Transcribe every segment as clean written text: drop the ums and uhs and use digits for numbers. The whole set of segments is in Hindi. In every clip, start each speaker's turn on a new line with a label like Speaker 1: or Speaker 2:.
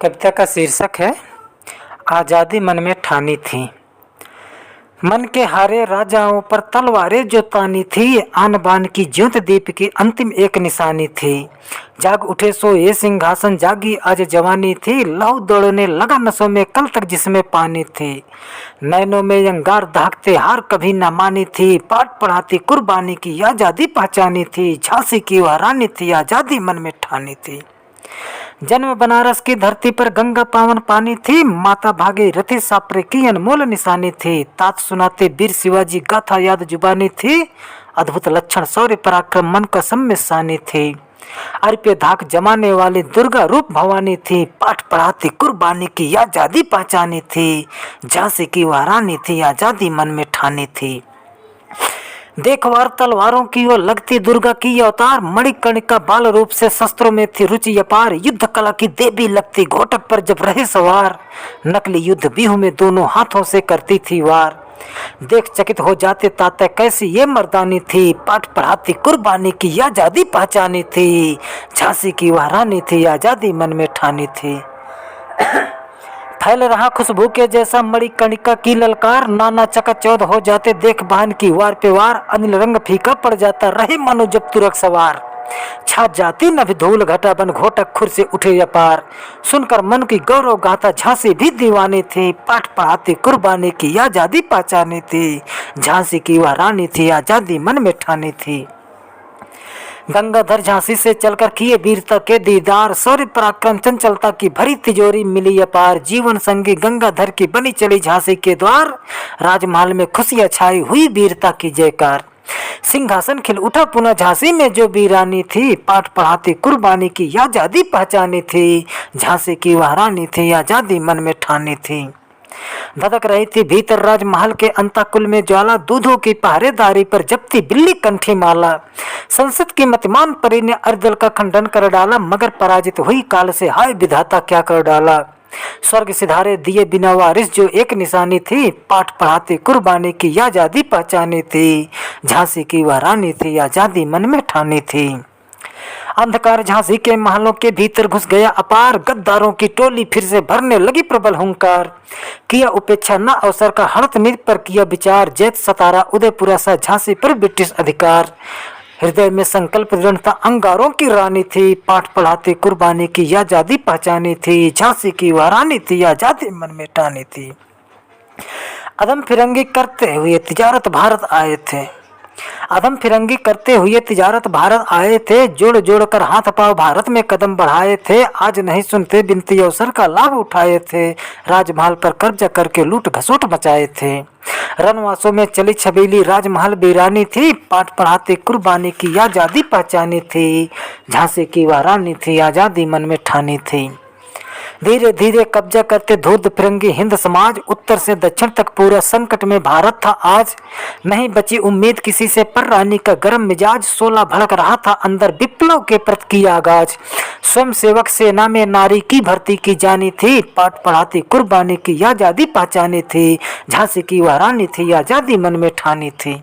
Speaker 1: कविता का शीर्षक है आज़ादी मन में ठानी थी। मन के हारे राजाओं पर तलवारें जो तानी थी, आन बान की ज्योत दीप की अंतिम एक निशानी थी। जाग उठे सो ये सिंहासन, जागी आज जवानी थी। लहू दौड़ने लगा नसों में कल तक जिसमें पानी थी। नैनों में अंगार दागते हार कभी न मानी थी। पाठ पढ़ाती कुर्बानी की आज़ादी पहचानी थी। झांसी की वह रानी थी, आज़ादी मन में ठानी थी। जन्म बनारस की धरती पर गंगा पावन पानी थी। माता भागे रथी सापरे की अनमोल निशानी थी। तात सुनाते वीर शिवाजी गाथा याद जुबानी थी। अद्भुत लक्षण शौर्य पराक्रम मन का सम्य सानी थी। अर्प्य धाक जमाने वाली दुर्गा रूप भवानी थी। पाठ पढ़ाती कुर्बानी की आज़ादी पहचानी थी। झांसी की वह रानी थी, आज़ादी मन में ठानी थी। देखवार तलवारों की वो लगती दुर्गा की अवतार। मणिकर्णिका बाल रूप से शस्त्रों में थी रुचि अपार। युद्ध कला की देवी लगती घोटक पर जब रहे सवार। नकली युद्ध व्यूह में दोनों हाथों से करती थी वार। देख चकित हो जाते ताते कैसी ये मर्दानी थी। पाठ पढ़ाती कुर्बानी की आज़ादी पहचानी थी। झांसी की वह रानी थी, आज़ादी मन में ठानी थी। फैल रहा खुशबू के जैसा मणिकर्णिका की ललकार। नाना चकाचौंध हो जाते देख बहन की वार पे वार। अनिल रंग फीका पड़ जाता रहे मानो जब तुरक सवार। छा जाती नभ धूल घटा बन घोटक खुर से उठे अपार। सुनकर मन की गौरव गाथा झांसी भी दीवानी थी। पाठ पढ़ाती कुर्बानी की आज़ादी पहचानी थी। झांसी की वह रानी थी, आज़ादी मन में ठानी थी। गंगाधर झांसी से चलकर किए वीरता के दीदार। शौर्य पराक्रम चंचलता की भरी तिजोरी मिली अपार। जीवन संगी गंगाधर की बनी चली झांसी के द्वार। राजमहल में खुशियां छाई हुई वीरता की जयकार। सिंहासन खिल उठा पुनः झांसी में जो वीरानी थी। पाठ पढ़ाती कुर्बानी की आज़ादी पहचानी थी। झांसी की वह रानी थी, आज़ादी मन में ठानी थी। धधक रही थी भीतर राजमहल के अंताकुल में ज्वाला। दूधों की पहरेदारी पर जपती बिल्ली कंठी माला। संसद की मतिमान परी ने अर्दल का खंडन कर डाला। मगर पराजित हुई काल से, हाय विधाता क्या कर डाला। स्वर्ग सिधारे दिए बिना वारिस जो एक निशानी थी। पाठ पढ़ाती कुर्बानी की आज़ादी पहचानी थी। झांसी की वह रानी थी, आज़ादी मन में ठानी थी। अंधकार झांसी के महलों के भीतर घुस गया अपार। गद्दारों की टोली फिर से भरने लगी प्रबल हुंकार। किया उपेक्षा न अवसर का, हड़त नीति पर किया विचार। जैत सतारा उदयपुरा सा झांसी पर ब्रिटिश अधिकार। हृदय में संकल्प दृढ़ता अंगारों की रानी थी। पाठ पढ़ाती कुर्बानी की आज़ादी पहचानी थी। झांसी की वह रानी थी, आज़ादी मन में ठानी थी। अदम फिरंगी करते हुए तिजारत भारत आए थे। अदम फिरंगी करते हुए तिजारत भारत आए थे। जोड़ जोड़ कर हाथ पांव भारत में कदम बढ़ाए थे। आज नहीं सुनते बिनती अवसर का लाभ उठाए थे। राजमहल पर कब्जा करके लूट घसोट मचाए थे। रनवासों में चली छबीली राजमहल वीरानी थी। पाठ पढ़ाती कुर्बानी की आज़ादी पहचानी थी। झांसी की वह रानी थी, आज़ादी मन में ठानी थी। धीरे धीरे कब्जा करते धूर्त फिरंगी हिंद समाज। उत्तर से दक्षिण तक पूरा संकट में भारत था आज। नहीं बची उम्मीद किसी से पर रानी का गर्म मिजाज। 16 भड़क रहा था अंदर विप्लव के प्रति की आगाज। स्वयं सेवक सेना में नारी की भर्ती की जानी थी। पाठ पढ़ाती कुर्बानी की आज़ादी पहचानी थी। झांसी की वह रानी थी, आज़ादी मन में ठानी थी।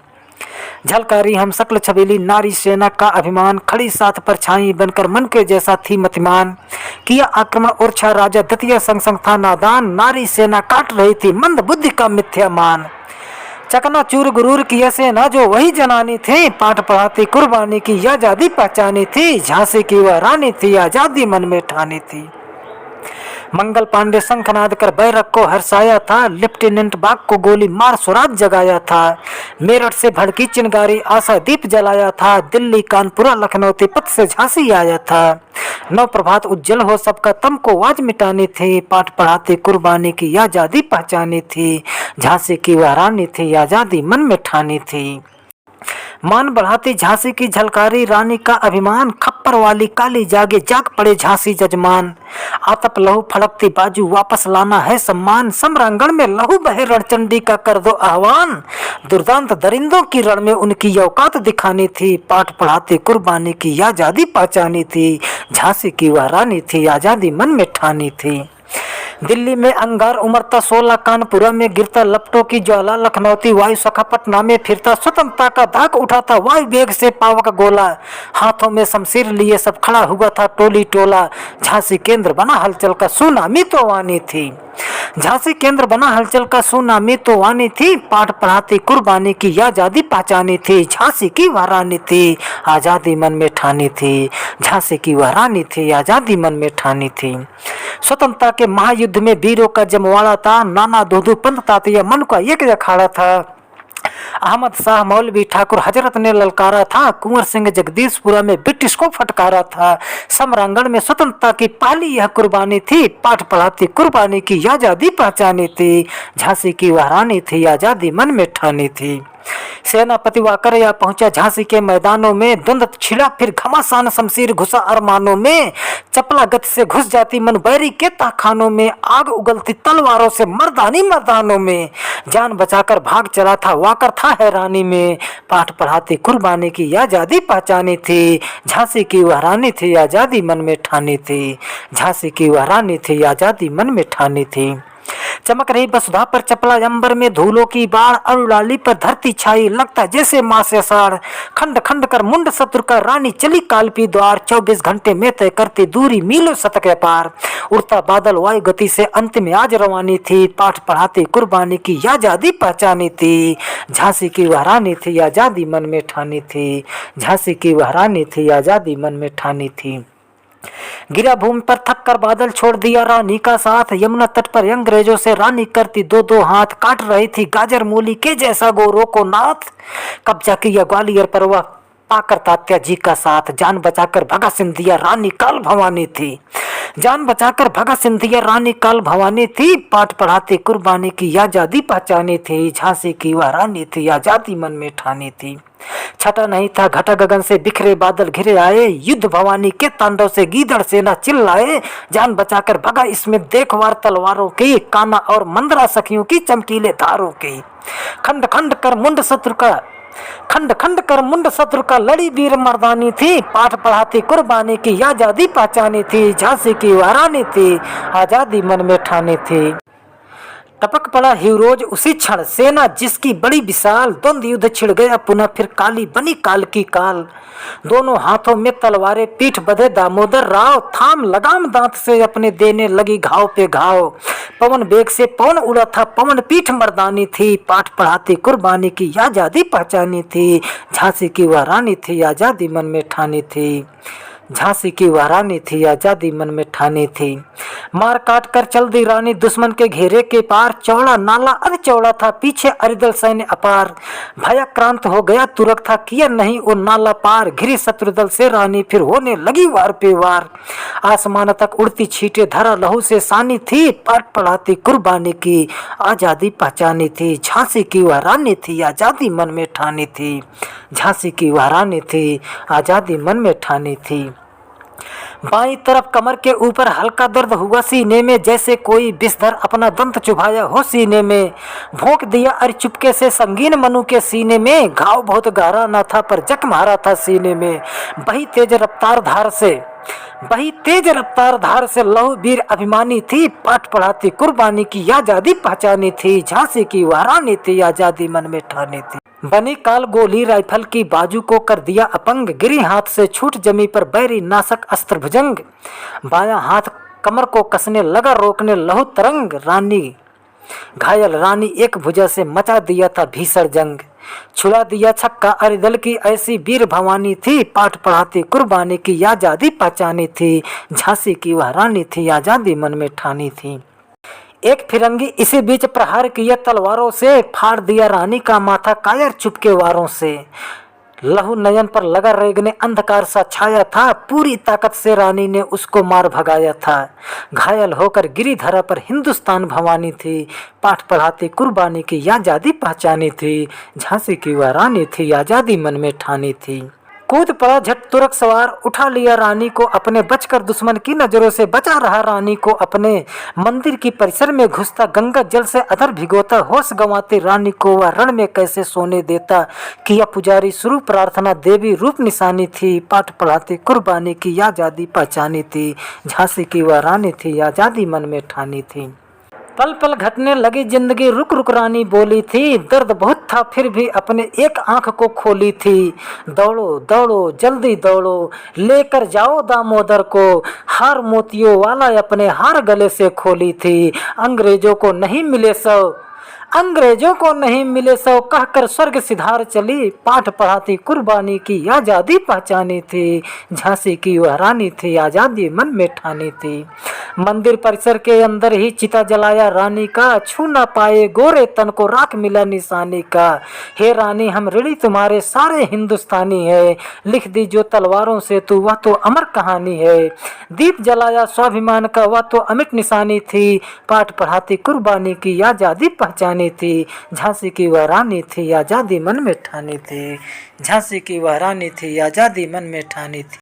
Speaker 1: झलकारी हम शक्ल छबीली नारी सेना का अभिमान। खड़ी साथ पर छाई बनकर मन के जैसा थी मतिमान। किया आक्रमण ओरछा राजा दतिया संग संग था नादान। नारी सेना काट रही थी मंद बुद्धि का मिथ्या मान। चकनाचूर गुरूर किया सेना जो वही जनानी थी। पाठ पढ़ाती कुर्बानी की आज़ादी पहचानी थी। झांसी की वह रानी थी, आज़ादी मन में ठानी थी। मंगल पांडे शंखनाद कर बैरक को हर्षाया था। लेफ्टिनेंट बाग को गोली मार स्वराज जगाया था। मेरठ से भड़की चिंगारी आशा दीप जलाया था। दिल्ली कानपुरा लखनऊ तिब्बत से झांसी आया था। नव प्रभात उज्जवल हो सबका तम को आवाज मिटानी थी। पाठ पढ़ाती कुर्बानी की आज़ादी पहचानी थी। झांसी की वह रानी थी, आज़ादी मन में ठानी थी। मान बढ़ाती झांसी की झलकारी रानी का अभिमान। खप्पर वाली काली जागे जाग पड़े झांसी जजमान। आतप लहू फड़कती बाजू वापस लाना है सम्मान। सम्रांगण में लहू बहे रणचंडी का कर दो आह्वान। दुर्दांत दरिंदों की रण में उनकी औकात दिखानी थी। पाठ पढ़ाती कुर्बानी की आज़ादी पहचानी थी। झांसी की वह रानी थी, आज़ादी मन में ठानी थी। दिल्ली में अंगार उमड़ता, 16 कानपुरा में गिरता, लपटों की ज्वाला लखनौती वायु सखा पटना में फिरता, स्वतंत्रता का दाग उठाता वायु वेग से पावक गोला, हाथों में शमशीर लिए सब खड़ा हुआ था टोली टोला। झांसी केंद्र बना हलचल का सुनामी तो आनी थी, झांसी केंद्र बना हलचल का सुनामी तो आनी थी, पाठ पढ़ाती कुर्बानी की आजादी पहचानी थी। झांसी की वह रानी थी, आजादी मन में ठानी थी, झांसी की वह रानी थी, आजादी मन में ठानी थी। स्वतंत्रता के महायुद्ध में वीरों का जमवाड़ा था, नाना धोधू पंत तातिया मन का एक अखाड़ा था। अहमद शाह मौलवी ठाकुर हजरत ने ललकारा था, कुंवर सिंह जगदीशपुरा में ब्रिटिश को फटकारा था। समरांगण में स्वतंत्रता की पहली यह कुर्बानी थी, पाठ पढ़ाती कुर्बानी की आजादी पहचानी थी। झांसी की वह रानी थी, आजादी मन में ठानी थी। सेनापति वाकरया पहुंचा झांसी के मैदानों में, द्वंद्व छिड़ा फिर घमासान शमशीर घुसा अरमानों में, चपला गति से घुस जाती मन बैरी के तहखानों में, आग उगलती तलवारों से मर्दानी मैदानों में, जान बचाकर भाग चला था वाकर था हैरानी में, पाठ पढ़ाती कुर्बानी की आजादी पहचानी थी। झांसी की वह रानी थी, आजादी मन में ठानी थी, झांसी की वह रानी थी, आजादी मन में ठानी थी। चमक रही वसुधा पर चपला अंबर में धूलों की बाढ़, अरुणाली पर धरती छाई लगता जैसे माँ से साड़, खंड खंड कर मुंड शत्रु का रानी चली कालपी द्वार, 24 घंटे में तय करती दूरी मीलों शतक पार। उड़ता बादल वायु गति से अंतिम आज रवानी थी, पाठ पढ़ाती कुर्बानी की आजादी पहचानी थी। झांसी की वह रानी थी, आजादी मन में ठानी थी, झांसी की वह रानी थी, आजादी मन में ठानी थी। गिरा भूमि पर थक कर बादल छोड़ दिया रानी का साथ, यमुना तट पर अंग्रेजों से रानी करती दो दो हाथ, काट रही थी गाजर मूली के जैसा गोरों को नाथ। कब्जा किया ग्वालियर पर वह पाकर तात्या जी का साथ, जान बचाकर भगत सिंधिया रानी काल भवानी थी, जान बचाकर भगत सिंधिया रानी काल भवानी थी, पाठ पढ़ाती कुर्बानी की आजादी पहचानी थी। झांसी की वह रानी थी, आजादी मन में ठानी थी। छटा नहीं था घटा गगन से बिखरे बादल घिरे आए, युद्ध भवानी के तांडव से गीदड़ सेना चिल्लाए, जान बचाकर भगा इसमें देखवार तलवारों की, काना और मंदरा सखियों की चमकीले धारों की। खंड खंड कर मुंड शत्रु का खंड खंड कर मुंड शत्रु का लड़ी वीर मर्दानी थी, पाठ पढ़ाती कुर्बानी की आजादी पहचानी थी। झांसी की वह रानी थी, आजादी मन में ठानी थी। टपक पड़ा हीरोज उसी क्षण, सेना जिसकी बड़ी विशाल, द्वंद्व युद्ध छिड़ गया पुनः फिर काली बनी काल की काल। दोनों हाथों में तलवारें, पीठ बंधे दामोदर राव, थाम लगाम दांत से अपने देने लगी घाव पे घाव। पवन बेग से पवन उड़ा था, पवन पीठ मर्दानी थी, पाठ पढ़ाती कुर्बानी की आजादी पहचानी थी। झांसी की वह रानी थी, आजादी मन में ठानी थी, झांसी की वह रानी थी, आजादी मन में ठानी थी। मार काट कर चल दी रानी दुश्मन के घेरे के पार, चौड़ा नाला अति चौड़ा था, पीछे अरिदल सैन्य अपार। भयाक्रांत हो गया तुरक था, किया नहीं वो नाला पार, घिरी शत्रुदल से रानी फिर होने लगी वार पे वार। आसमान तक उड़ती छींटे धरा लहू से सानी थी, पाठ पढ़ाती कुर्बानी की आजादी पहचानी थी। झांसी की वह रानी थी, आजादी मन में ठानी थी, झांसी की वह रानी थी, आजादी मन में ठानी थी। बाईं तरफ कमर के ऊपर हल्का दर्द हुआ सीने में, जैसे कोई विषधर अपना दंत चुभाया हो सीने में। भोंक दिया अरे चुपके से संगीन मनु के सीने में, घाव बहुत गहरा न था पर जख्म हरा था सीने में। बही तेज रफ्तार धार से लहू वीर अभिमानी थी, पाठ पढ़ाती कुर्बानी की आजादी पहचानी थी। झांसी की वह रानी थी, आजादी मन में ठानी थी। बनी काल गोली राइफल की बाजू को कर दिया अपंग, गिरी हाथ से छूट जमी पर बैरी नासक अस्त्र भुजंग। बायां हाथ कमर को कसने लगा रोकने लहू तरंग, रानी घायल रानी एक भुजा से मचा दिया था भीषण जंग। छुड़ा दिया छक्का अरिदल की ऐसी वीर भवानी थी, पाठ पढ़ाती कुर्बानी की आजादी पहचानी थी। झांसी की वह रानी थी, आजादी मन में ठानी थी। एक फिरंगी इसी बीच प्रहार किया तलवारों से, फाड़ दिया रानी का माथा कायर चुपके वारों से। लहू नयन पर लगा रेगने अंधकार सा छाया था, पूरी ताकत से रानी ने उसको मार भगाया था। घायल होकर गिरी धरा पर हिंदुस्तान भवानी थी, पाठ पढ़ाती कुर्बानी की आजादी पहचानी थी। झांसी की वह रानी थी, आजादी मन में ठानी थी। कूद पड़ा झट तुरक सवार, उठा लिया रानी को अपने, बचकर दुश्मन की नजरों से बचा रहा रानी को अपने। मंदिर की परिसर में घुसता, गंगा जल से अधर भिगोता, होश गंवाती रानी को वह रण में कैसे सोने देता। किया पुजारी शुरू प्रार्थना, देवी रूप निशानी थी, पाठ पढ़ाती कुर्बानी की आजादी पहचानी थी। झांसी की वह रानी थी, आजादी मन में ठानी थी। पल पल घटने लगी जिंदगी, रुक रुक रानी बोली थी, दर्द बहुत था फिर भी अपने एक आंख को खोली थी। दौड़ो दौड़ो जल्दी दौड़ो, लेकर जाओ दामोदर को, हार मोतियों वाला अपने हार गले से खोली थी। अंग्रेजों को नहीं मिले सौ कहकर स्वर्ग सिधार चली, पाठ पढ़ाती कुर्बानी की आजादी पहचानी थी। झांसी की वह रानी थी, आजादी मन में ठानी थी। मंदिर परिसर के अंदर ही चिता जलाया रानी का, छू ना पाए गोरे तन को राख मिला निशानी का। हे रानी हम ऋणी तुम्हारे सारे हिंदुस्तानी है, लिख दी जो तलवारों से तू वह तो अमर कहानी है। दीप जलाया स्वाभिमान का, वह तो अमिट निशानी थी, पाठ पढ़ाती कुर्बानी की आजादी पहचानी थी। झांसी की वह रानी थी, आजादी मन में ठानी थी। झांसी की वह रानी थी, आजादी मन में ठानी थी।